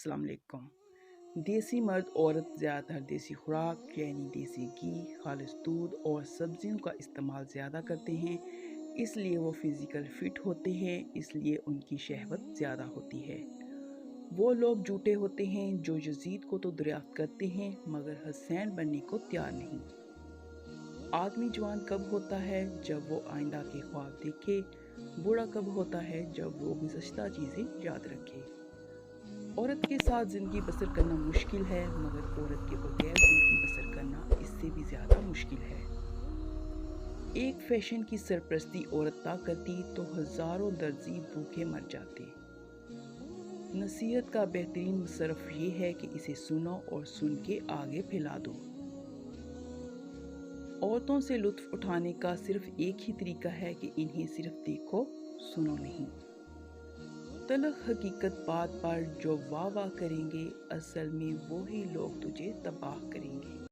अस्सलाम वालेकुम। देसी मर्द औरत ज़्यादातर देसी खुराक यानी देसी घी, खालिस दूध और सब्जियों का इस्तेमाल ज़्यादा करते हैं, इसलिए वो फिज़िकल फ़िट होते हैं, इसलिए उनकी शहवत ज़्यादा होती है। वो लोग झूठे होते हैं जो यजीद को तो दरियाफ्त करते हैं मगर हसैन बनने को तैयार नहीं। आदमी जवान कब होता है? जब वो आइंदा के ख्वाब देखे। बूढ़ा कब होता है? जब वो गुज़श्ता चीज़ें याद रखे। औरत के साथ ज़िंदगी बसर करना मुश्किल है मगर औरत के बगैर ज़िंदगी बसर करना इससे भी ज़्यादा मुश्किल है। एक फैशन की सरपरस्ती औरत ना करती तो हज़ारों दर्जी भूखे मर जाते। नसीहत का बेहतरीन मुसरफ ये है कि इसे सुनो और सुन के आगे फैला दो। औरतों से लुत्फ़ उठाने का सिर्फ एक ही तरीका है कि इन्हें सिर्फ देखो, सुनो नहीं। तलख हकीकत बात पर जो वाह वाह करेंगे, असल में वो ही लोग तुझे तबाह करेंगे।